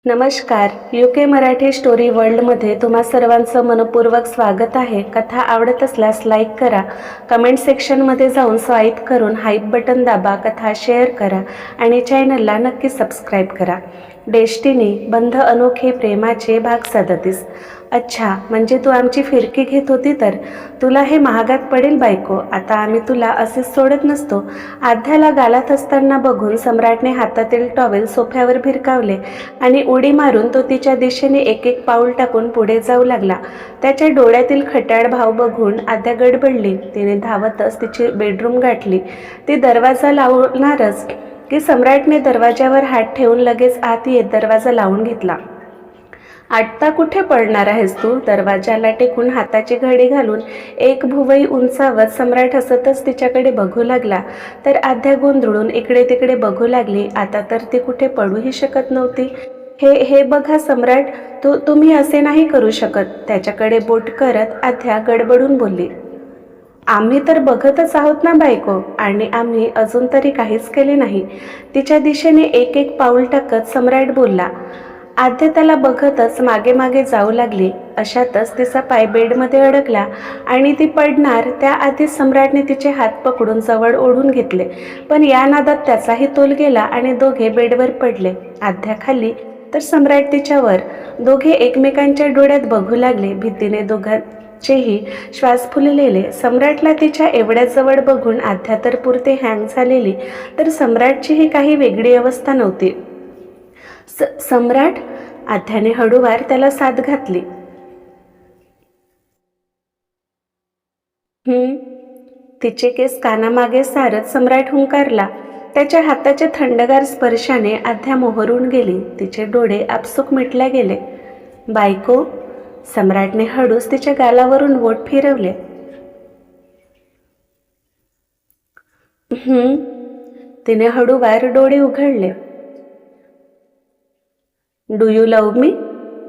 नमस्कार. UK Marathi story वर्ल्डमध्ये तुम्हा सर्वांचं मनपूर्वक स्वागत आहे. कथा आवडत असल्यास लाईक करा, कमेंट सेक्शनमध्ये जाऊन स्वाईप करून हाईप बटन दाबा, कथा शेअर करा आणि चॅनलला नक्की सबस्क्राईब करा. डेस्टिनी बंध अनोखे प्रेमाचे भाग 37. अच्छा, म्हणजे तू आमची फिरकी घेत होती तर तुला हे महागात पडेल बायको. आता आम्ही तुला असेच सोडत नसतो. आध्याला गालात असताना बघून सम्राटने हातातील टॉवेल सोफ्यावर भिरकावले आणि उडी मारून तो तिच्या दिशेने एक एक पाऊल टाकून पुढे जाऊ लागला. त्याच्या डोळ्यातील खट्याळ भाव बघून आद्या गडबडली. तिने धावतच तिची बेडरूम गाठली. ती दरवाजा लावणारच की सम्राटने दरवाजावर हात ठेवून लगेच आत येत दरवाजा लावून घेतला. आत्ता कुठे पडणार आहेस तू? दरवाजाला टेकून हाताची घडी घालून एक भुवई उंचावत सम्राट हसतच तिच्याकडे बघू लागला. तर आद्या गोंधळून इकडे तिकडे बघू लागली. आता तर ती कुठे पडूही शकत नव्हती. हे बघा सम्राट, तुम्ही असे नाही करू शकत. त्याच्याकडे बोट करत आद्या गडबडून बोलली. आम्ही तर बघतच आहोत ना बायको, आणि आम्ही अजून तरी काहीच केले नाही. तिच्या दिशेने एक एक पाऊल टाकत सम्राट बोलला. आद्या त्याला बघतच मागे मागे जाऊ लागली. अशातच तिचा पाय बेडमध्ये अडकला आणि ती पडणार त्याआधी सम्राटने तिचे हात पकडून जवळ ओढून घेतले. पण या नादात त्याचाही तोल गेला आणि दोघे बेडवर पडले. आद्या खाली तर सम्राट तिच्यावर. दोघे एकमेकांच्या डोळ्यात बघू लागले. भीतीने दोघांचेही श्वास फुललेले. सम्राटला तिच्या एवढ्या जवळ बघून आद्या तर पुरते हँग झालेली, तर सम्राटचीही काही वेगळी अवस्था नव्हती. सम्राट, आद्याने हळूवार त्याला साद घातली. तिचे केस कानामागे सारत सम्राट हुंकारला. त्याच्या हाताच्या थंडगार स्पर्शाने आद्या मोहरून गेली. तिचे डोळे आपसूक मिटल्या गेले. बायको, सम्राटने हळूच तिच्या गालावरून बोट फिरवले. तिने हळूवार डोळे उघडले. डू यू लव्ह मी?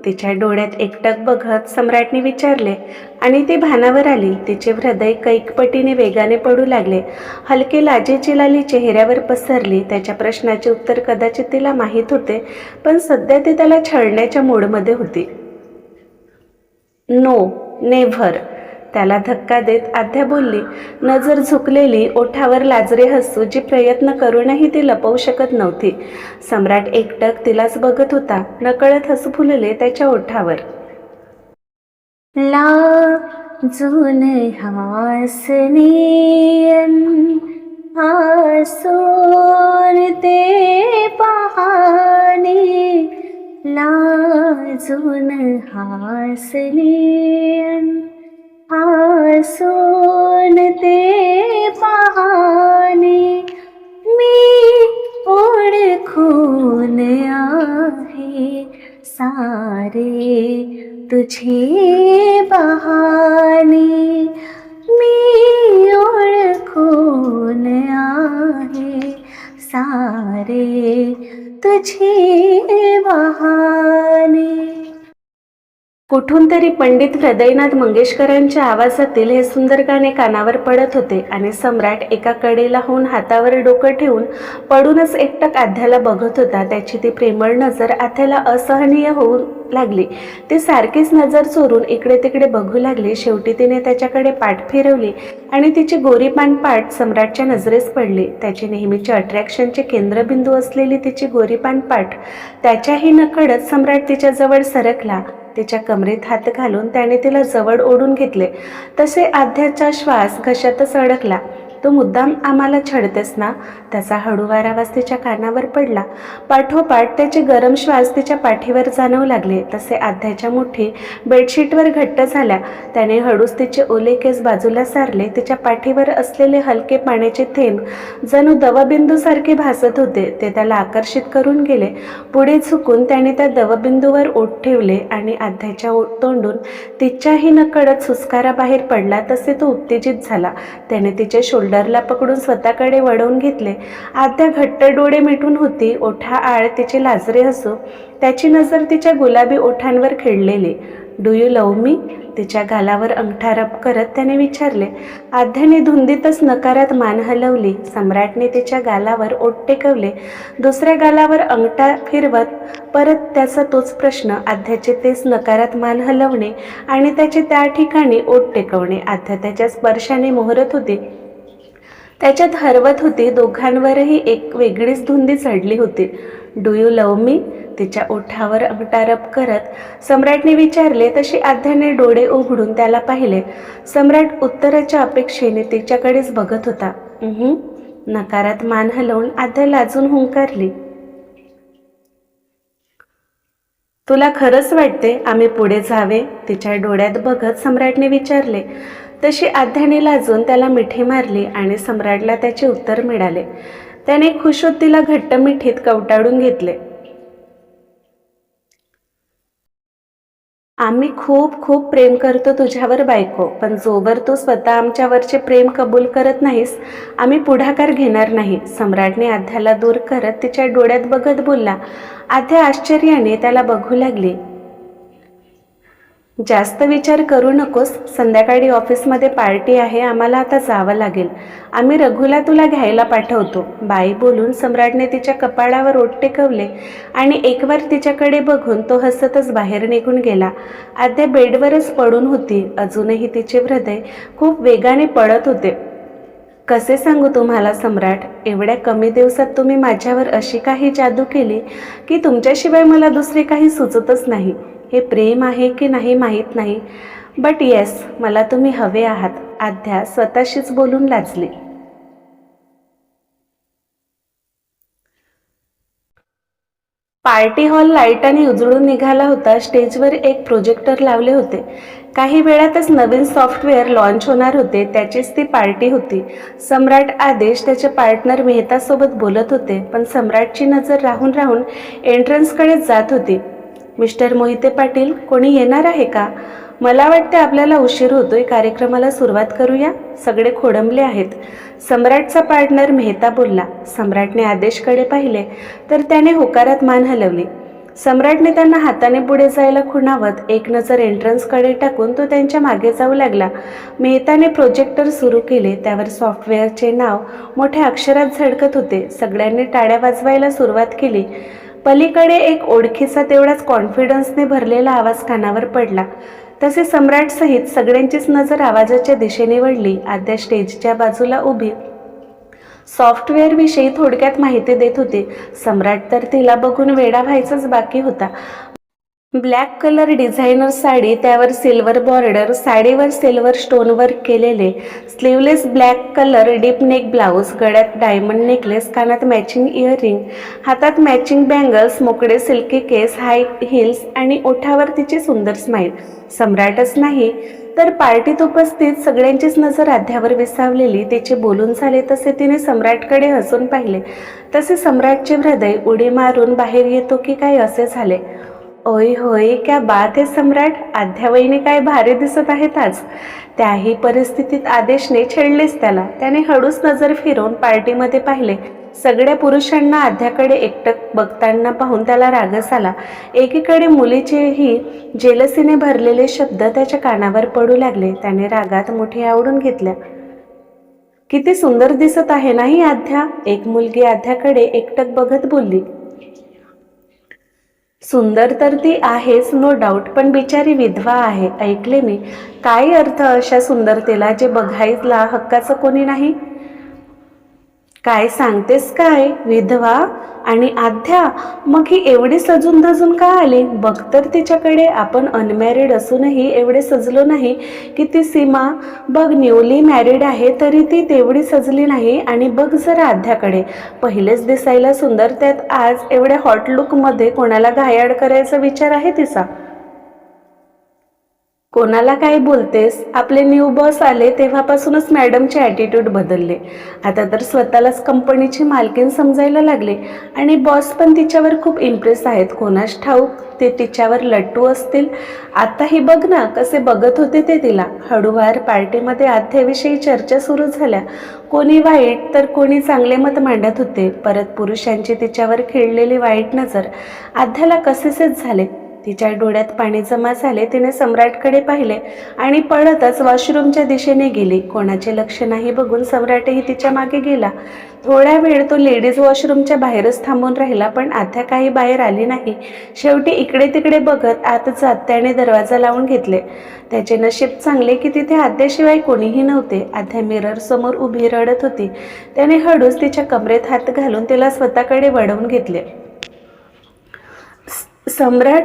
तिच्या डोळ्यात एकटक बघत सम्राटने विचारले आणि ती भानावर आली. तिचे हृदय कैकपटीने वेगाने पडू लागले. हलके लाजेची लाली चेहऱ्यावर पसरली. त्याच्या प्रश्नाचे उत्तर कदाचित तिला माहीत होते, पण सध्या ती त्याला छळण्याच्या मूडमध्ये होती. नो, नेव्हर, त्याला धक्का देत आद्या बोलली, नजर झुकलेली, ओठावर लाजरे हसू जी प्रयत्न करूनही ती लपवू शकत नव्हती. सम्राट एकटक तिलाच बघत होता. नकळत हसू फुलले त्याच्या ओठावर. लाजून हासनीयन हासून ते पहाणे, लाजून हासनीयन हासून ते पहाणे, मी ओळखून आहे सारे तुझे बहाणे, मी ओळखून आहे सारे तुझे बहाणे. कुठून तरी पंडित हृदयनाथ मंगेशकरांच्या आवाजातील हे सुंदर गाणे कानावर पडत होते आणि सम्राट एका कडेला होऊन हातावर डोकं ठेवून पडूनच एकटक आद्याला बघत होता. त्याची ती प्रेमळ नजर आद्याला असहनीय होऊ लागली. ती सारखीच नजर चोरून इकडे तिकडे बघू लागली. शेवटी तिने त्याच्याकडे पाठ फिरवली आणि तिची गोरीपान पाठ सम्राटच्या नजरेस पडली. त्याची नेहमीचे अट्रॅक्शनचे केंद्रबिंदू असलेली तिची गोरीपान पाठ त्याच्याही नकळत सम्राट तिच्याजवळ सरकला. तिच्या कमरेत हात घालून त्याने तिला जवळ ओढून घेतले. तसे आद्याचा श्वास घशातच अडकला. तू मुद्दाम आम्हाला छळतेस ना? त्याचा हळूवार आवाज तिच्या कानावर पडला. पाठोपाठ त्याचे गरम श्वास तिच्या पाठीवर जाणवू लागले. तसे आद्याच्या मुठी बेडशीटवर घट्ट झाल्या. त्याने हळूच तिचे ओले केस बाजूला सारले. तिच्या पाठीवर असलेले हलके पाण्याचे थेंब जणू दवबिंदूसारखे भासत होते. ते त्याला आकर्षित करून गेले. पुढे झुकून त्याने त्या दवबिंदूवर ओठ ठेवले आणि आद्याच्या तोंडून तिच्याही नकळत सुस्कारा बाहेर पडला. तसे तो उत्तेजित झाला. त्याने तिचे शोल्डर शोल्डरला पकडून स्वतःकडे वळवून घेतले. आद्या घट्ट डोळे मिटून होती. ओठाआड तिचे लाजरे हसू, त्याची नजर तिच्या गुलाबी ओठांवर खेळलेली. डू यू लव्ह मी? तिच्या गालावर अंगठा रब करत त्याने विचारले. आद्याने धुंदीतच नकारात मान हलवली. सम्राटने तिच्या गालावर ओठ टेकवले. दुसऱ्या गालावर अंगठा फिरवत परत त्याचा तोच प्रश्न. आद्याचे तेच नकारात मान हलवणे आणि त्याचे त्या ठिकाणी ओठ टेकवणे. आद्या त्याच्या स्पर्शाने मोहरत होती, त्याच्यात हरवत होती. दोघांवरही एक वेगळीच धुंदी चढली होती. डू यू लव्ह मी? तिच्या ओठावर अंगठा रब करत सम्राटने विचारले. तशी आद्याने डोळे उघडून त्याला पाहिले. सम्राट उत्तराच्या अपेक्षेने तिच्याकडेच बघत होता. नकारात मान हलवून आद्या लाजून हुंकारली. तुला खरंच वाटते आम्ही पुढे जावे? तिच्या डोळ्यात बघत सम्राटने विचारले. तशी आद्याने लाजून त्याला मिठी मारली आणि सम्राटला त्याचे उत्तर मिळाले. त्याने खुश होत तिला घट्ट मिठीत कवटाळून घेतले. आम्ही खूप खूप प्रेम करतो तुझ्यावर बायको, पण जोवर तू स्वतः आमच्यावरचे प्रेम कबूल करत नाहीस आम्ही पुढाकार घेणार नाही. सम्राटने आद्याला दूर करत तिच्या डोळ्यात बघत बोलला. आद्या आश्चर्याने त्याला बघू लागली. जास्त विचार करू नकोस, संध्याकाळी ऑफिसमध्ये पार्टी आहे, आम्हाला आता जावं लागेल. आम्ही रघुला तुला घ्यायला पाठवतो. बाई बोलून सम्राटने तिच्या कपाळावर ओठ टेकवले आणि एकवार तिच्याकडे बघून तो हसतच बाहेर निघून गेला. आद्या बेडवरच पडून होती. अजूनही तिचे हृदय खूप वेगाने पळत होते. कसे सांगू तुम्हाला सम्राट, एवढ्या कमी दिवसात तुम्ही माझ्यावर अशी काही जादू केली की तुमच्याशिवाय मला दुसरे काही सुचतच नाही. हे प्रेम आहे की नाही माहीत नाही, बट येस, मला तुम्ही हवे आहात. आद्या स्वतःशीच बोलून लाजली. पार्टी हॉल लाईटाने उजळून निघाला होता. स्टेजवर एक प्रोजेक्टर लावले होते. काही वेळातच नवीन सॉफ्टवेअर लॉन्च होणार होते, त्याचीच ती पार्टी होती. सम्राट आदेश त्याचे पार्टनर मेहतासोबत बोलत होते, पण सम्राटची नजर राहून राहून एंट्रन्सकडे जात होती. मिस्टर मोहिते पाटील, कोणी येणार आहे का? मला वाटते आपल्याला उशीर होतोय, कार्यक्रमाला सुरुवात करूया. सगळे खोडंबले आहेत. सम्राटचा पार्टनर मेहता बोलला. सम्राटने आदेशकडे पाहिले तर त्याने होकारात मान हलवली. सम्राटने त्यांना हाताने पुढे जायला खुणावत एक नजर एंट्रन्सकडे टाकून तो त्यांच्या मागे जाऊ लागला. मेहताने प्रोजेक्टर सुरू केले. त्यावर सॉफ्टवेअरचे नाव मोठ्या अक्षरात झळकत होते. सगळ्यांनी टाळ्या वाजवायला सुरुवात केली. पलीकडे एक ओळखीचा तेवढाच कॉन्फिडन्सने भरलेला आवाज कानावर पडला. तसे सम्राटसहित सगळ्यांचीच नजर आवाजाच्या दिशेने वळली. आद्या स्टेजच्या बाजूला उभी सॉफ्टवेअरविषयी थोडक्यात माहिती देत होती. सम्राट तर तिला बघून वेडा व्हायचाच बाकी होता. ब्लॅक कलर डिझायनर साडी, त्यावर सिल्वर बॉर्डर, साडीवर सिल्वर स्टोन वर्क केलेले, sleeveless black colour deep neck blouse, गळ्यात डायमंड नेकलेस, कानात मॅचिंग इयरिंग, हातात मॅचिंग बँगल्स, मोकळे सिल्की केस, हाय हिल्स आणि ओठावर तिची सुंदर स्माईल. सम्राटच नाही तर पार्टीत उपस्थित सगळ्यांचीच नजर आद्यावर विसावलेली. तिचे बोलून झाले तसे तिने सम्राटकडे हसून पाहिले. तसे सम्राटचे हृदय उडी मारून बाहेर येतो की काय असे झाले. ओय होय, क्या बात है सम्राट, आद्यावहिनी काय भारी दिसत आहेत आज. त्याही परिस्थितीत आदेशने छेडलेच त्याला. त्याने हळूच नजर फिरवून पार्टीमध्ये पाहिले. सगळ्या पुरुषांना आद्याकडे एकटक बघताना पाहून त्याला रागच आला. एकीकडे मुलीचेही जेलसीने भरलेले शब्द त्याच्या कानावर पडू लागले. त्याने रागात मुठी आवडून घेतल्या. किती सुंदर दिसत आहे नाही आद्या, एक मुलगी आद्याकडे एकटक बघत बोलली. सुंदर तर ती आहेच, नो डाऊट, पण बिचारी विधवा आहे. ऐकले मी. काय अर्थ अशा सुंदरतेला जे बघायला हक्काचं कोणी नाही? काय सांगतेस काय? विधवा आणि आद्या, मग ही एवढी सजून धजून का आली? बघ तर तिच्याकडे. आपण अनमॅरिड असूनही एवढे सजलो नाही की ती सीमा बघ न्यूली मॅरिड आहे तरी ती तेवढी सजली नाही. आणि बघ जरा आद्याकडे, पहिलेच दिसायला सुंदर, त्यात आज एवढ्या हॉट लुकमध्ये कोणाला घायाळ करायचा विचार आहे तिचा? कोणाला काय बोलतेस? आपले न्यू बॉस आले तेव्हापासूनच मॅडमचे ॲटिट्यूड बदलले. आता तर स्वतःलाच कंपनीची मालकीण समजायला लागले आणि बॉस पण तिच्यावर खूप इम्प्रेस आहेत. कोणास ठाऊक ते तिच्यावर लट्टू असतील. आताही बघ ना कसे बघत होते ते तिला. हळूवार पार्टीमध्ये आध्याविषयी चर्चा सुरू झाल्या. कोणी वाईट तर कोणी चांगले मत मांडत होते. परत पुरुषांची तिच्यावर खिळलेली वाईट नजर आध्याला कसेसेच झाले. तिच्या डोळ्यात पाणी जमा झाले. तिने सम्राटकडे पाहिले आणि पळतच वॉशरूमच्या दिशेने गेली. कोणाचे लक्ष नाही बघून सम्राटही तिच्या मागे गेला. थोडा वेळ तो लेडीज वॉशरूमच्या बाहेरच थांबून राहिला, पण आध्या काही बाहेर आली नाही. शेवटी इकडे तिकडे बघत आत जात त्याने दरवाजा लावून घेतले. त्याचे नशीब चांगले की तिथे आध्याशिवाय कोणीही नव्हते. आध्या मिरर समोर उभी रडत होती. त्याने हळूच तिच्या कमरेत हात घालून तिला स्वतःकडे वळवून घेतले. सम्राट,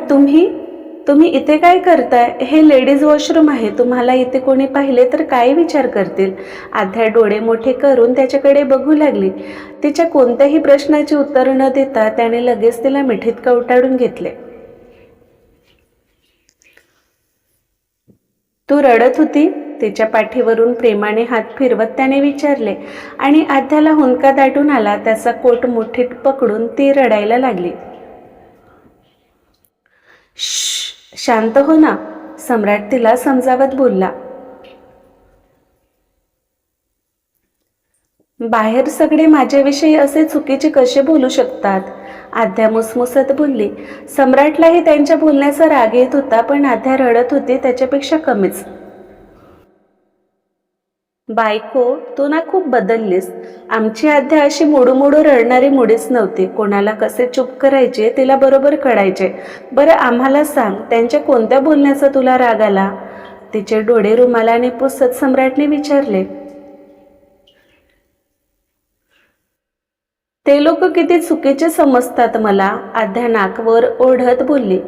तुम्ही इथे काय करताय? हे लेडीज वॉशरूम आहे. तुम्हाला इथे कोणी पाहिले तर काय विचार करतील? आध्या डोळे मोठे करून त्याच्याकडे बघू लागली. तिच्या कोणत्याही प्रश्नाची उत्तर न देता त्याने लगेच तिला मिठीत कवटाळून घेतले. तू रडत होती? तिच्या पाठीवरून प्रेमाने हात फिरवत त्याने विचारले आणि आध्याला हुंदका दाटून आला. त्याचा कोट मुठीत पकडून ती रडायला लागली. शांत हो ना, सम्राट तिला समजावत बोलला. बाहेर सगळे माझ्याविषयी असे चुकीचे कसे बोलू शकतात? आध्या मुसमुसत बोलली. सम्राटलाही त्यांच्या बोलण्याचा राग येत होता, पण आध्या रडत होती त्याच्यापेक्षा कमीच. बायको, तू ना खूप बदललीस. आमची आध्या अशी मोडू रडणारी मुडीच नव्हती. कोणाला कसे चूप करायचे तिला बरोबर कळायचे. बरं आम्हाला सांग, त्यांच्या कोणत्या बोलण्याचा तुला राग आला? तिचे डोळे रुमालाने पुसत सम्राटने विचारले. ते लोक किती चुकीचे समजतात मला, आध्या नाकवर ओढत बोलली.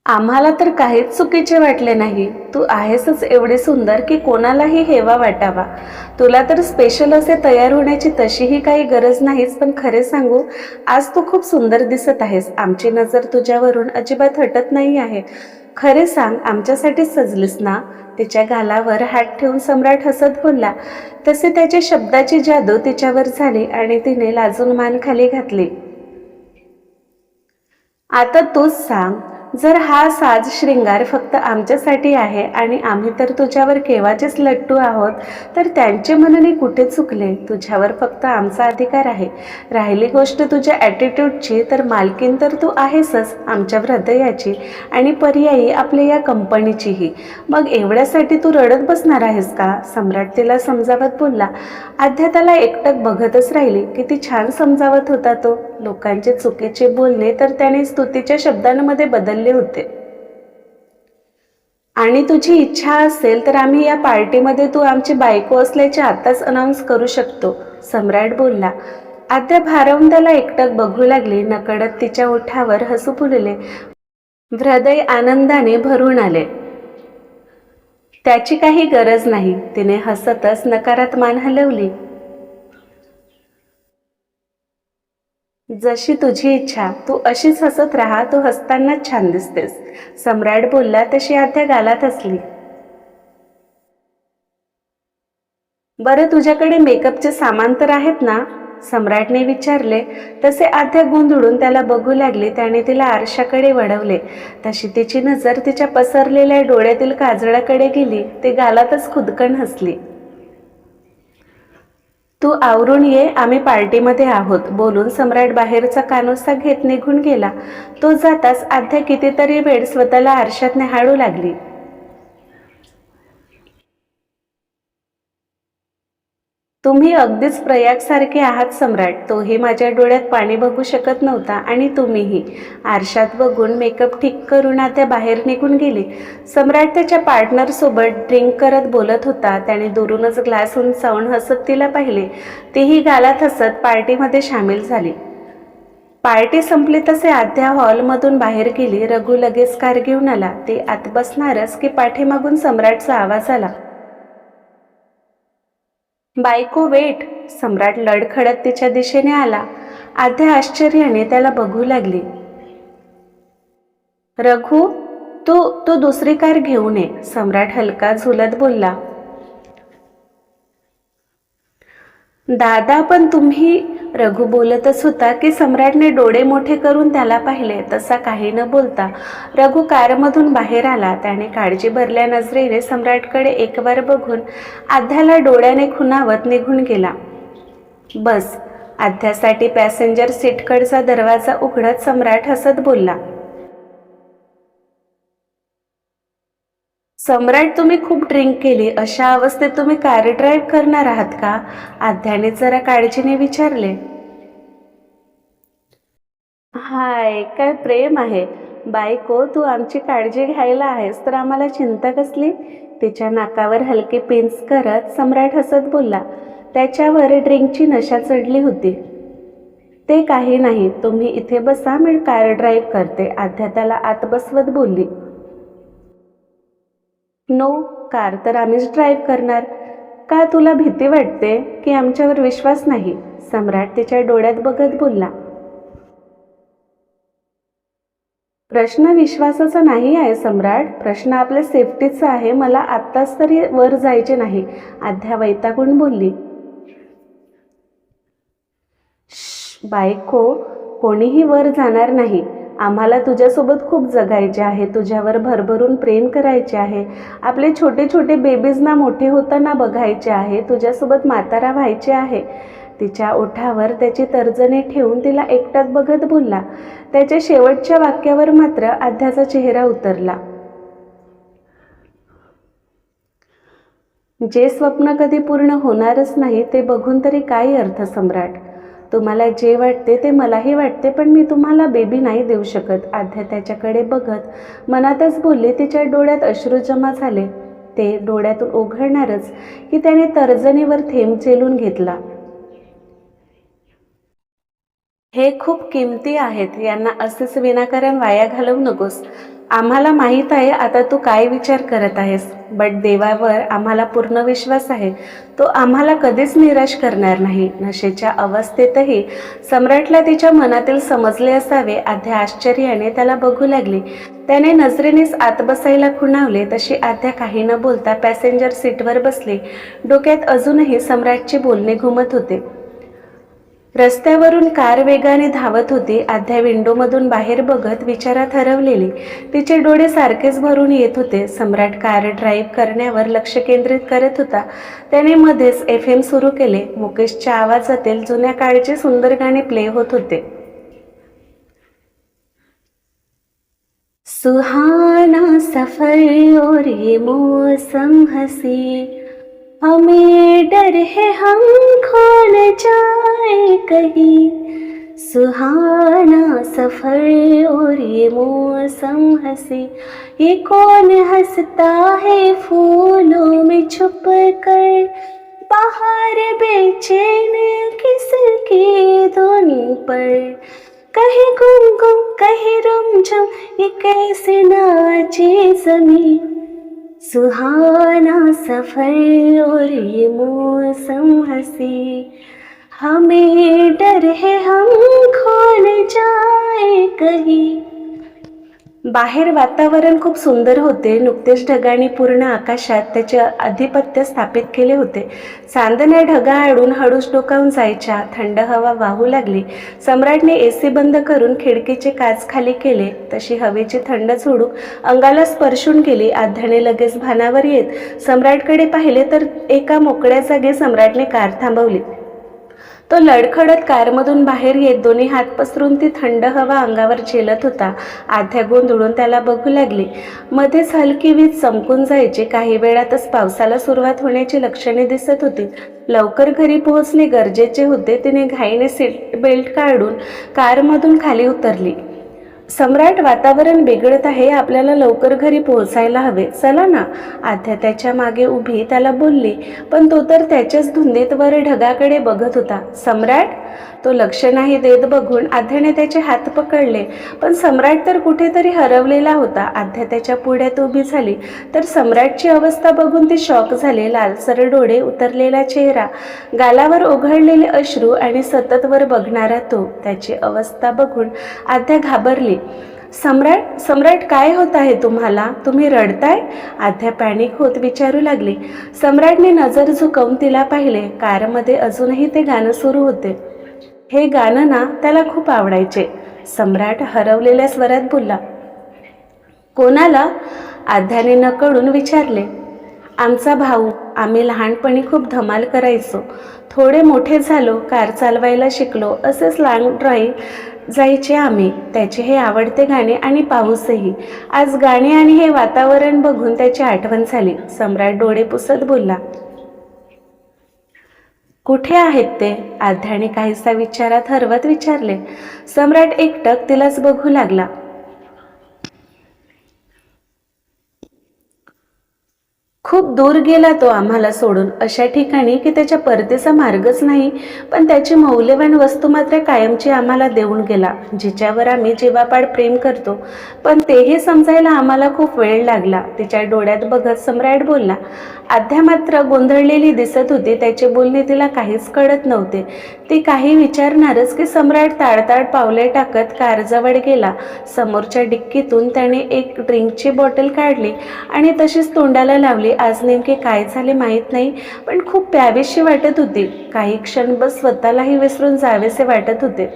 आम्हाला तर काहीच चुकीचे वाटले नाही. तू आहेसच एवढी सुंदर की कोणालाही हेवा वाटावा. तुला तर स्पेशल असे तयार होण्याची तशीही काही गरज नाहीच. पण खरे सांगू, आज तू खूप सुंदर दिसत आहेस. आमची नजर तुझ्यावरून अजिबात हटत नाही आहे. खरे सांग, आमच्यासाठीच सजलीस ना? तिच्या गालावर हात ठेवून सम्राट हसत बोलला. तसे त्याच्या शब्दाची जादू तिच्यावर झाली आणि तिने लाजून मान खाली घातली. आता तूच सांग, जर हा साज श्रृंगार फक्त आमच्यासाठी आहे आणि आम्ही तर तुझ्यावर केव्हाचेच लट्टू आहोत, तर त्यांचे म्हणणे कुठे चुकले? तुझ्यावर फक्त आमचा अधिकार आहे. राहिली गोष्ट तुझ्या ॲटिट्यूडची, तर मालकीन तर तू आहेसच आमच्या हृदयाची आणि पर्यायी आपल्या या कंपनीचीही. मग एवढ्यासाठी तू रडत बसणार आहेस का? सम्राट तिला समजावत बोलला. आध्या त्याला एकटक बघतच राहिली. किती छान समजावत होता तो. लोकांचे चुकीचे बोलणे तर त्याने स्तुतीच्या शब्दांमध्ये बदलले होते. आणि तुझी इच्छा असेल तर आम्ही या पार्टीमध्ये तू आमची बायको असल्याचे आताच अनाऊन्स करू शकतो, सम्राट बोलला. आद्या भारावून त्याला एकटक बघू लागली. नकळत तिच्या ओठावर हसू फुलले. हृदय आनंदाने भरून आले. त्याची काही गरज नाही, तिने हसतच नकारात मान हलवली. जशी तुझी इच्छा, तू अशीच हसत राहा. तू हसतानाच छान दिसतेस, सम्राट बोलला. तशी आध्या गालात हसली. बरं, तुझ्याकडे मेकअपचे सामान तर आहेत ना? सम्राटने विचारले. तसे आध्या गोंधळून त्याला बघू लागली. त्याने तिला आरशाकडे वळवले. तशी तिची नजर तिच्या पसरलेल्या डोळ्यातील काजळाकडे गेली. ती गालातच खुदकन हसली. तू आवरून ये, आम्ही पार्टीमध्ये आहोत, बोलून सम्राट बाहेरचा कानोसा घेत निघून गेला. तो जाताच आध्या कितीतरी वेळ स्वतःला आरशात निहाळू लागली. तुम्ही अगदीच प्रयागसारखे आहात सम्राट. तोही माझ्या डोळ्यात पाणी बघू शकत नव्हता आणि तुम्हीही. आरशात बघून मेकअप ठीक करून आत्या बाहेर निघून गेली. सम्राट त्याच्या पार्टनरसोबत ड्रिंक करत बोलत होता. त्याने दुरूनच ग्लास उंचावून हसत तिला पाहिले. तीही गालात हसत पार्टीमध्ये सामील झाली. पार्टी संपली तसे आध्या हॉलमधून बाहेर गेली. रघु लगेच कार घेऊन आला. ते आत बसणारच की पाठीमागून सम्राटचा आवाज आला. बायको वेट. सम्राट लडखडत तिच्या दिशेने आला. आध्या आश्चर्याने त्याला बघू लागली. रघु, तू दुसरी कार घेऊन ये, सम्राट हलका झुलत बोलला. दादा, पण तुम्ही, रघु बोलतच होता की सम्राटने डोळे मोठे करून त्याला पाहिले. तसा काही न बोलता रघु कारमधून बाहेर आला. त्याने काळजी भरल्या नजरेने सम्राटकडे एकवार बघून आध्याला डोळ्याने खुणावत निघून गेला. बस. आध्यासाठी पॅसेंजर सीटकडचा दरवाजा उघडत सम्राट हसत बोलला. सम्राट, तुम्ही खूप ड्रिंक केली, अशा अवस्थेत तुम्ही कार ड्राईव्ह करणार आहात का? आध्याने जरा काळजीने विचारले. हाय, काय प्रेम आहे. बायको, तू आमची काळजी घ्यायला आहेस तर आम्हाला चिंता कसली? तिच्या नाकावर हलके पिंच करत सम्राट हसत बोलला. त्याच्यावर ड्रिंकची नशा चढली होती. ते काही नाही, तुम्ही इथे बसा, मी कार ड्राईव्ह करते, आध्या त्याला आत बसवत बोलली. नो, कार तर आम्हीच ड्राईव्ह करणार. का, तुला भीती वाटते की आमच्यावर विश्वास नाही? सम्राट तिच्या डोळ्यात बघत बोलला. प्रश्न विश्वासाचा नाही आहे सम्राट, प्रश्न आपल्या सेफ्टीचा आहे. मला आत्ताच तरी वर जायचे नाही, आध्या वैतागून बोलली. बायको, कोणीही वर जाणार नाही. आम्हाला तुझ्यासोबत खूप जगायचे आहे, तुझ्यावर भरभरून प्रेम करायचे आहे. आपले छोटे छोटे बेबीजना मोठे होताना बघायचे आहे, तुझ्यासोबत म्हातारा व्हायचे आहे. तिच्या ओठावर त्याची तर्जनी ठेवून तिला एकटक बघत बोलला. त्याच्या शेवटच्या वाक्यावर मात्र आध्याचा चेहरा उतरला. जे स्वप्न कधी पूर्ण होणारच नाही ते बघून तरी काय अर्थ सम्राट? तुम्हाला जे वाटते ते मलाही वाटते, पण मी तुम्हाला बेबी नाही देऊ शकत. आध्या त्याच्याकडे बघत मनातच बोलली. तिच्या डोळ्यात अश्रू जमा झाले. ते डोळ्यातून ओघळणारच की त्याने तर्जनीवर थेंब चेलून घेतला. हे खूप किमती आहेत, यांना असेच विनाकारण वाया घालवू नकोस. आम्हाला माहीत आहे आता तू काय विचार करत आहेस, बट देवावर आम्हाला पूर्ण विश्वास आहे, तो आम्हाला कधीच निराश करणार नाही. नशेच्या अवस्थेतही सम्राटला तिच्या मनातील समजले असावे. आध्या आश्चर्याने त्याला बघू लागली. त्याने नजरेनेच आत बसायला खुणावले. तशी आध्या काही न बोलता पॅसेंजर सीटवर बसली. डोक्यात अजूनही सम्राटचे बोलणे घुमत होते. रस्त्यावरून कार वेगाने धावत होती. आध्या विंडोमधून बाहेर बघत विचारात हरवलेली. तिचे डोळे सारखेच भरून येत होते. सम्राट कार ड्राईव्ह करण्यावर लक्ष केंद्रित करत होता. त्याने मध्येच FM सुरू केले. मुकेशच्या आवाजातील जुन्या काळचे सुंदर गाणे प्ले होत होते. सुहाना सफर और ये मौसम हसी, हमें डर है हम खो न जाए कहीं. सुहाना सफर और ये मौसम हंसी, ये कौन हंसता है फूलों में छुप कर, बाहर बेचैन किसकी धुन पर. कहीं गुम गुम कहीं रुमझुम, ये कैसे नाचे ज़मीं. सुहाना सफर और ये मौसम हंसी, हमें डर है हम खो न जाए कहीं. बाहेर वातावरण खूप सुंदर होते. नुकतेच ढगांनी पूर्ण आकाशात त्याचे आधिपत्य स्थापित केले होते. चांदण्या ढगाआडून हळूच डोकावून जायच्या. थंड हवा वाहू लागली. सम्राटने AC बंद करून खिडकीचे काच खाली केले. तशी हवेची थंड झुळूक अंगाला स्पर्शून गेली. आध्याने लगेच भानावर येत सम्राटकडे पाहिले तर एका मोकळ्या जागी सम्राटने कार थांबवली. तो लडखडत कारमधून बाहेर येत दोन्ही हात पसरून ती थंड हवा अंगावर झेलत होता. आध्या गोंधळून त्याला बघू लागली. मध्येच हलकी वीज चमकून जायची. काही वेळातच पावसाला सुरुवात होण्याची लक्षणे दिसत होती. लवकर घरी पोहोचणे गरजेचे होते. तिने घाईने सीट बेल्ट काढून कारमधून खाली उतरली. सम्राट, वातावरण बिघडत आहे, आपल्याला लवकर घरी पोहोचायला हवे, चला ना. आध्या त्याच्या मागे उभी त्याला बोलली, पण तो तर त्याच्याच धुंदीत वर ढगाकडे बघत होता. सम्राट, तो लक्ष नाही देत बघून आध्याने त्याचे हात पकडले, पण सम्राट तर कुठेतरी हरवलेला होता. आध्या त्याच्या पुढ्यात उभी झाली तर सम्राटची अवस्था बघून ती शॉक झाले. लालसर डोळे, उतरलेला चेहरा, गालावर ओघळलेले अश्रू आणि सतत वर बघणारा तो. त्याची अवस्था बघून आध्या घाबरली. सम्राट सम्राट काय होत आहे तुम्हाला? तुम्ही रडताय? आध्या पॅनिक होत विचारू लागली. सम्राटने नजर झुकवून तिला पाहिले. कारमध्ये अजूनही ते गाणं सुरू होते. हे गाणं ना त्याला खूप आवडायचे. सम्राट हरवलेल्या स्वरात बोलला. कोणाला? आध्याने नकळून विचारले. आमचा भाऊ. आम्ही लहानपणी खूप धमाल करायचो. थोडे मोठे झालो, कार चालवायला शिकलो, असेच लॉंग ड्राईव्ह जायचे आम्ही. त्याचे हे आवडते गाणे आणि पाऊसही. आज गाणे आणि हे वातावरण बघून त्याची आठवण झाली. सम्राट डोळे पुसत बोलला. कुठे आहेत ते? आध्याने काहीसा विचारात हरवत विचारले. सम्राट एकटक तिलाच बघू लागला. खूप दूर गेला तो आम्हाला सोडून, अशा ठिकाणी की त्याच्या परतीचा मार्गच नाही. पण त्याची मौल्यवान वस्तू मात्र कायमची आम्हाला देऊन गेला, जिच्यावर आम्ही जीवापाड प्रेम करतो. पण तेही समजायला आम्हाला खूप वेळ लागला. तिच्या डोळ्यात बघत सम्राट बोलला. आध्या मात्र गोंधळलेली दिसत होती. त्याचे बोलणे तिला काहीच कळत नव्हते. ती काही विचारणारच की सम्राट ताडताड पावले टाकत कारजवळ गेला. समोरच्या डिक्कीतून त्याने एक ड्रिंकची बॉटल काढली आणि तशीच तोंडाला लावली. आज नेमके काय झाले माहीत नाही, पण खूप प्यावीशी वाटत होती. काही क्षण बस स्वतःलाही विसरून जावेसे वाटत होते.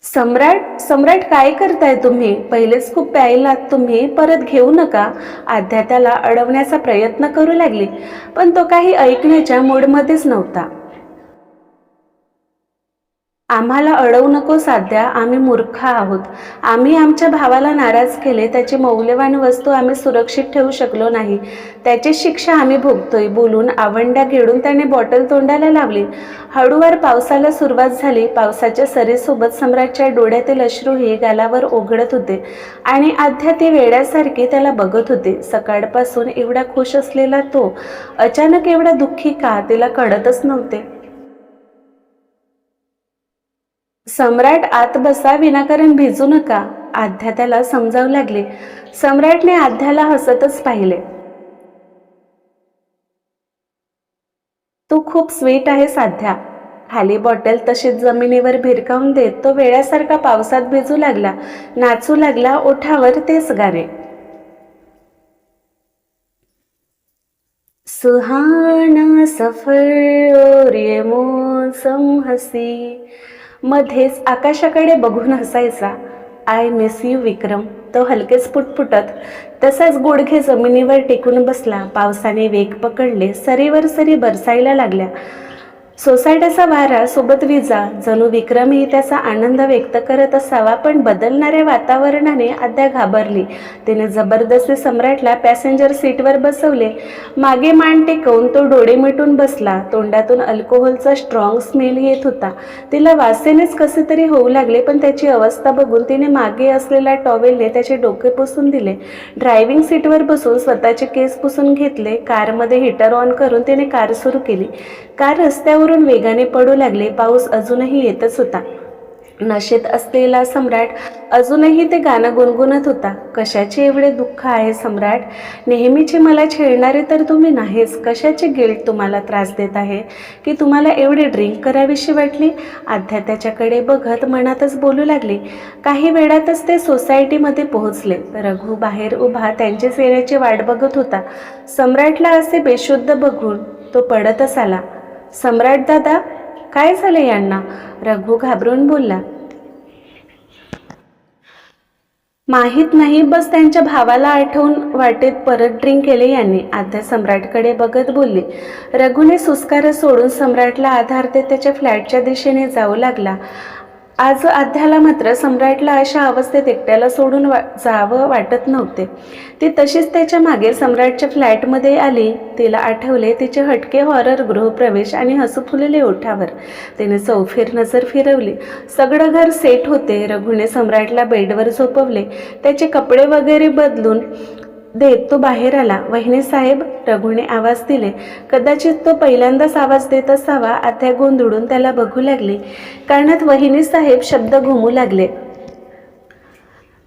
सम्राट सम्राट काय करताय तुम्ही? पहिलेच खूप प्यायलात तुम्ही, परत घेऊ नका. आध्या त्याला अडवण्याचा प्रयत्न करू लागली, पण तो काही ऐकण्याच्या मूडमध्येच नव्हता. आम्हाला अडवू नको साध्या, आम्ही मूर्ख आहोत. आम्ही आमच्या भावाला नाराज केले. त्याची मौल्यवान वस्तू आम्ही सुरक्षित ठेवू शकलो नाही. त्याची शिक्षा आम्ही भोगतोय. बोलून आवंड्या घेऊन त्याने बॉटल तोंडाला लावली. हळूवार पावसाला सुरुवात झाली. पावसाच्या सरीसोबत सम्राटच्या डोळ्यातील अश्रूही गालावर ओघळत होते आणि आध्या ती वेड्यासारखी त्याला बघत होते. सकाळपासून एवढा खुश असलेला तो अचानक एवढा दुःखी का, तिला कळतच नव्हते. सम्राट आत बसा, विनाकारण भिजू नका. आध्या त्याला समजावू लागले. सम्राटने आध्याला हसतच पाहिले. तू खूप स्वीट आहेस आध्या. खाली बॉटल तशीच जमिनीवर भिरकावून देत तो वेळासारखा पावसात भिजू लागला, नाचू लागला. ओठावर तेच गाणे. सुहाना सफर और ये मौसम हसी. मध्येच आकाशाकडे बघून हसायचा. आय मिस यू विक्रम. तो हलकेच पुटपुटत तसाच गुडघे जमिनीवर टेकून बसला. पावसाने वेग पकडले. सरीवर सरी बरसायला लागल्या. सोसायटीचा वारा सोबत विजा. जणू विक्रमही त्याचा आनंद व्यक्त करत असावा. पण बदलणाऱ्या वातावरणाने आध्या घाबरली. तिने जबरदस्ती सम्राटला पॅसेंजर सीटवर बसवले. मागे मान टेकवून तो डोळे मिटून बसला. तोंडातून अल्कोहोलचा स्ट्रॉंग स्मेल येत होता. तिला वासेनेच कसे तरी होऊ लागले. पण त्याची अवस्था बघून तिने मागे असलेल्या टॉवेलने त्याचे डोके पुसून दिले. ड्रायव्हिंग सीटवर बसून स्वतःचे केस पुसून घेतले. कारमध्ये हीटर ऑन करून तिने कार सुरू केली. कार रस्त्यावरून वेगाने पडू लागले. पाऊस अजूनही येतच होता. नशेत असलेला सम्राट अजूनही ते गाणं गुणगुणत होता. कशाचे एवढे दुःख आहे सम्राट? नेहमीचे मला छेडणारे तर तुम्ही नाहीच. कशाचे गिल्ट तुम्हाला त्रास देत आहे की तुम्हाला एवढी ड्रिंक करावीशी वाटली? आध्या त्याच्याकडे बघत मनातच बोलू लागली. काही वेळातच ते सोसायटीमध्ये पोहोचले. रघु बाहेर उभा त्यांचीच येण्याची वाट बघत होता. सम्राटला असे बेशुद्ध बघून तो पडतच आला. सम्राट दादा, काय झाले यांना? रघु घाबरून बोलला. माहीत नाही, बस त्यांच्या भावाला आठवून वाटेत परत ड्रिंक केले यांनी. आध्या सम्राटकडे बघत बोलली. रघुने सुस्कार सोडून सम्राटला आधार देत त्याच्या फ्लॅटच्या दिशेने जाऊ लागला. आज आध्याला मात्र सम्राटला अशा अवस्थेत एकट्याला सोडून जावं वाटत नव्हते. ती तशीच त्याच्या मागे सम्राटच्या फ्लॅटमध्ये आली. तिला आठवले तिचे हटके हॉरर गृहप्रवेश आणि हसू फुलले ओठावर. तिने चौफेर नजर फिरवली. सगळं घर सेट होते. रघुने सम्राटला बेडवर झोपवले. त्याचे कपडे वगैरे बदलून देत तो बाहेर आला. वहिनी साहेब, रघुने आवाज दिले. कदाचित तो पहिल्यांदाच आवाज देत असावा. आध्या गोंधळून त्याला बघू लागली. कानात वहिनी साहेब शब्द घुमू लागले.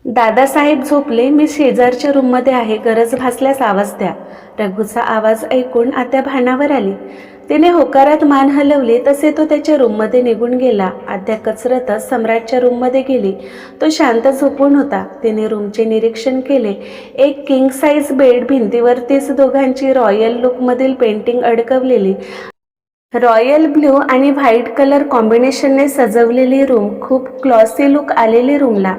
दादासाहेब झोपले. मी शेजारच्या रूममध्ये आहे. गरज भासल्यास आवाज द्या. रघुचा आवाज ऐकून आत्या भानावर आली. तिने होकारात मान हलवली तसे तो त्याच्या रूममध्ये निघून गेला. आद्या कचरतच सम्राटच्या रूममध्ये गेली. तो शांत झोपून होता. तिने रूमचे निरीक्षण केले. एक किंग साईज बेड, भिंतीवरतीच दोघांची रॉयल लुकमधील पेंटिंग अडकवलेली, रॉयल ब्ल्यू आणि व्हाईट कलर कॉम्बिनेशनने सजवलेली रूम, खूप क्लॉसी लुक आलेली रूमला.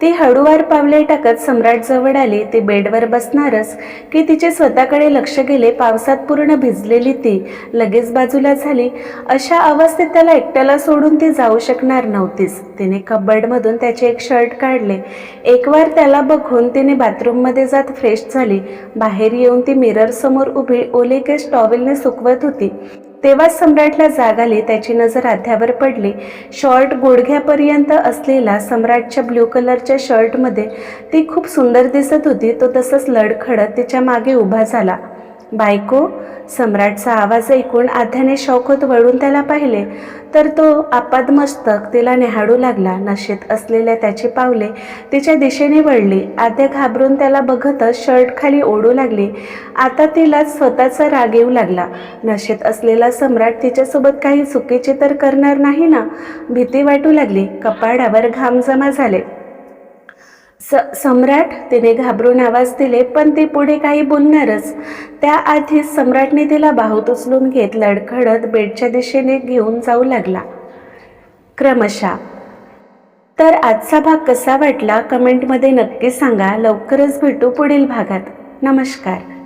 ती हळूवार पावले टाकत सम्राट जवळ आली. ती बेडवर बसणारच की तिचे स्वतःकडे लक्ष गेले. पावसात पूर्ण भिजलेली ती लगेच बाजूला झाली. अशा अवस्थेत त्याला एकट्याला सोडून ती जाऊ शकणार नव्हतीच. तिने कबर्डमधून त्याचे एक शर्ट काढले. एकवार त्याला बघून तिने बाथरूममध्ये जात फ्रेश झाली. बाहेर येऊन ती मिररसमोर उभी ओले केस टॉवेलने सुकवत होती. तेव्हा सम्राटला जाग आली. त्याची नजर आध्यावर पडली. शॉर्ट गुडघ्यापर्यंत असलेला सम्राटच्या ब्ल्यू कलरच्या शर्टमध्ये ती खूप सुंदर दिसत होती. तो तसंच लडखडत तिच्या मागे उभा झाला. बायको, सम्राटचा आवाज ऐकून आध्याने शॉक होत वळून त्याला पाहिले तर तो आपादमस्तक तिला निहाळू लागला. नशेत असलेल्या त्याची पावले तिच्या दिशेने वळली. आद्या घाबरून त्याला बघतच शर्ट खाली ओढू लागली. आता तिला स्वतःचा राग येऊ लागला. नशेत असलेला सम्राट तिच्यासोबत काही चुकीचे तर करणार नाही ना? भीती वाटू लागली. कपाळावर घाम जमा झाले. सम्राट, तिने घाबरून आवाज दिले, पण ती पुढे काही बोलणारच त्याआधीच सम्राटने तिला बाहूत उचलून घेत लडखडत बेडच्या दिशेने घेऊन जाऊ लागला. क्रमशः. तर आजचा भाग कसा वाटला कमेंटमध्ये नक्की सांगा. लवकरच भेटू पुढील भागात. नमस्कार.